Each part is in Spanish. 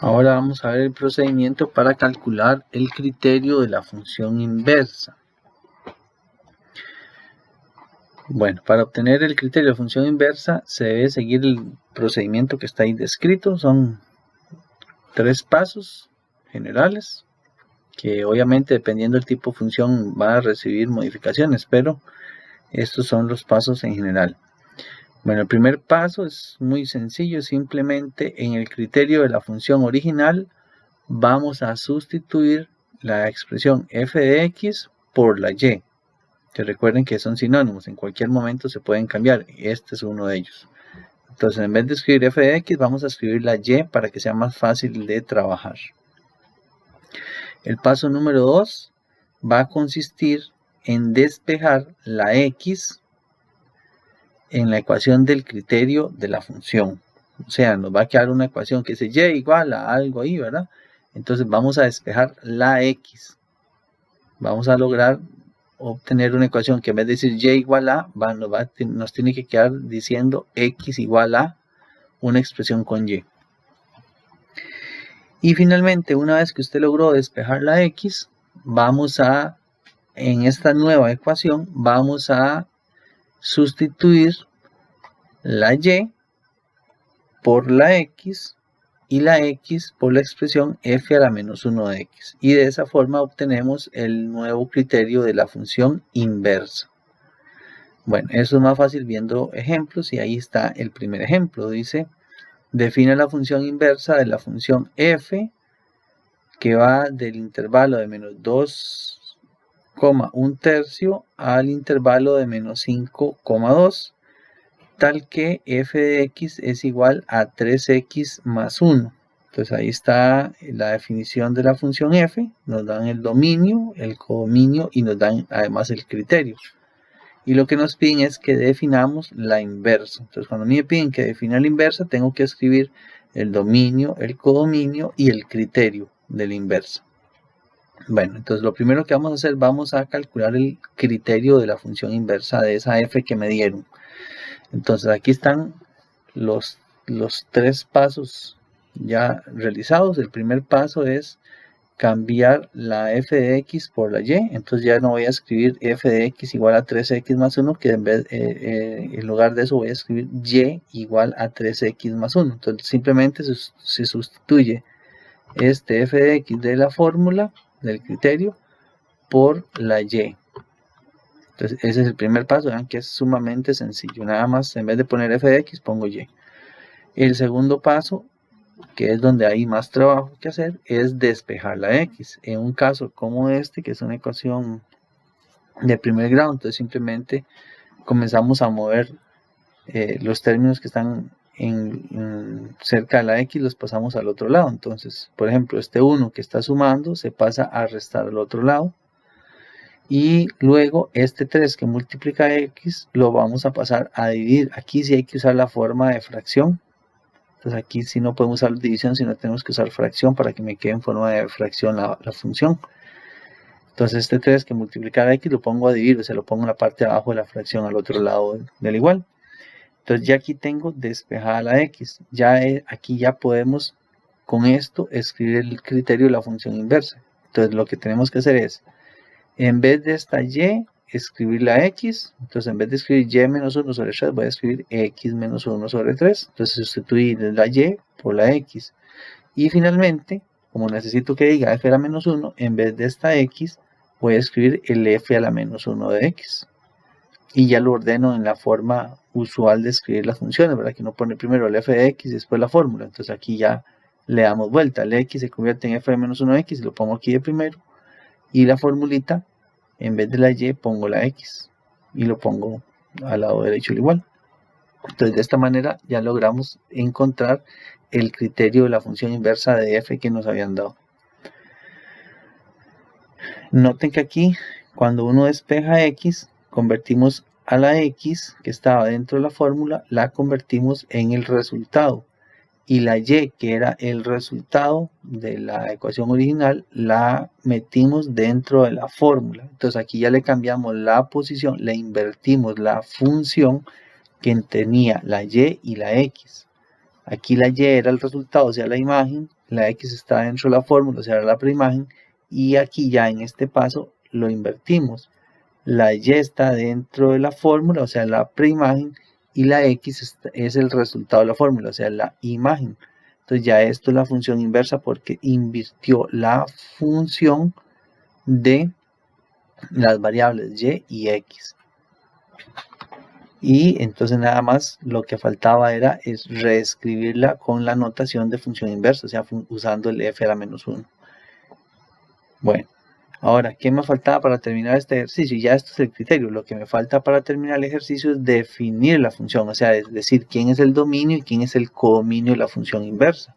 Ahora vamos a ver el procedimiento para calcular el criterio de la función inversa. Bueno, para obtener el criterio de la función inversa se debe seguir el procedimiento que está ahí descrito. Son 3 pasos generales que obviamente dependiendo del tipo de función va a recibir modificaciones, pero estos son los pasos en general. Bueno, el primer paso es muy sencillo, simplemente en el criterio de la función original vamos a sustituir la expresión f de x por la y. Que recuerden que son sinónimos, en cualquier momento se pueden cambiar, y este es uno de ellos. Entonces, en vez de escribir f de x, vamos a escribir la y para que sea más fácil de trabajar. El paso número 2 va a consistir en despejar la x en la ecuación del criterio de la función. O sea, nos va a quedar una ecuación que dice y igual a algo ahí, ¿verdad? Entonces vamos a despejar la x. Vamos a lograr obtener una ecuación que en vez de decir y igual a, nos tiene que quedar diciendo x igual a una expresión con y. Y finalmente, una vez que usted logró despejar la x, en esta nueva ecuación, vamos a sustituir la y por la x y la x por la expresión f a la menos 1 de x. Y de esa forma obtenemos el nuevo criterio de la función inversa. Bueno, eso es más fácil viendo ejemplos y ahí está el primer ejemplo. Dice, define la función inversa de la función f que va del intervalo de menos 2,1 al intervalo de menos 5,2. Tal que f de x es igual a 3x más 1. Entonces ahí está la definición de la función f, nos dan el dominio, el codominio y nos dan además el criterio. Y lo que nos piden es que definamos la inversa. Entonces cuando me piden que defina la inversa, tengo que escribir el dominio, el codominio y el criterio de la inversa. Bueno, entonces lo primero que vamos a hacer, vamos a calcular el criterio de la función inversa de esa f que me dieron. Entonces aquí están los 3 pasos ya realizados. El primer paso es cambiar la f de x por la y. Entonces ya no voy a escribir f de x igual a 3x más 1, que en lugar de eso voy a escribir y igual a 3x más 1. Entonces simplemente se sustituye este f de x de la fórmula del criterio por la y. Entonces ese es el primer paso, vean que es sumamente sencillo. Nada más, en vez de poner f de x, pongo y. El segundo paso, que es donde hay más trabajo que hacer, es despejar la x. En un caso como este, que es una ecuación de primer grado, entonces simplemente comenzamos a mover los términos que están cerca de la x, los pasamos al otro lado. Entonces, por ejemplo, este 1 que está sumando se pasa a restar al otro lado. Y luego este 3 que multiplica x lo vamos a pasar a dividir. Aquí sí hay que usar la forma de fracción. Entonces aquí sí no podemos usar división, sino tenemos que usar fracción para que me quede en forma de fracción la función. Entonces este 3 que multiplica x lo pongo a dividir, o sea, lo pongo en la parte de abajo de la fracción al otro lado del igual. Entonces ya aquí tengo despejada la x. Aquí ya podemos con esto escribir el criterio de la función inversa. Entonces lo que tenemos que hacer es, en vez de esta y, escribir la x. Entonces en vez de escribir y menos 1 sobre 3, voy a escribir x menos 1 sobre 3. Entonces sustituir la y por la x. Y finalmente, como necesito que diga f a la menos 1, en vez de esta x, voy a escribir el f a la menos 1 de x. Y ya lo ordeno en la forma usual de escribir las funciones, ¿verdad? Que uno pone primero el f de x y después la fórmula. Entonces aquí ya le damos vuelta. El x se convierte en f de menos 1 de x, lo pongo aquí de primero. Y la formulita, en vez de la y, pongo la x. Y lo pongo al lado derecho al igual. Entonces de esta manera ya logramos encontrar el criterio de la función inversa de f que nos habían dado. Noten que aquí, cuando uno despeja x, convertimos a la x que estaba dentro de la fórmula, la convertimos en el resultado. Y la y, que era el resultado de la ecuación original, la metimos dentro de la fórmula. Entonces aquí ya le cambiamos la posición, le invertimos la función que tenía la y y la x. Aquí la y era el resultado, o sea, la imagen, la x está dentro de la fórmula, o sea, la preimagen, y aquí ya en este paso lo invertimos. La y está dentro de la fórmula, o sea, la preimagen, y la x es el resultado de la fórmula, o sea, la imagen. Entonces ya esto es la función inversa porque invirtió la función de las variables y y x. Y entonces nada más lo que faltaba era reescribirla con la notación de función inversa, o sea, usando el f a la menos 1. Bueno, ahora, ¿qué me faltaba para terminar este ejercicio? Ya esto es el criterio. Lo que me falta para terminar el ejercicio es definir la función, o sea, es decir, quién es el dominio y quién es el codominio de la función inversa.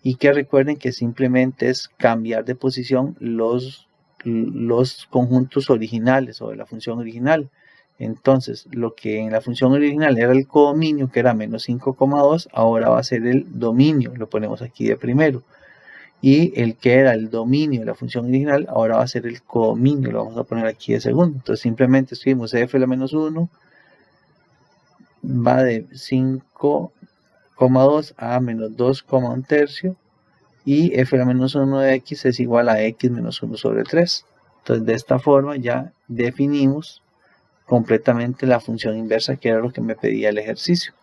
Y que recuerden que simplemente es cambiar de posición los conjuntos originales o de la función original. Entonces, lo que en la función original era el codominio, que era menos 5,2, ahora va a ser el dominio, lo ponemos aquí de primero. Y el que era el dominio de la función original, ahora va a ser el codominio, lo vamos a poner aquí de segundo. Entonces, simplemente escribimos f a la menos 1, va de 5,2 a menos 2,1 tercio, y f a la menos 1 de x es igual a x menos 1 sobre 3. Entonces, de esta forma ya definimos completamente la función inversa, que era lo que me pedía el ejercicio.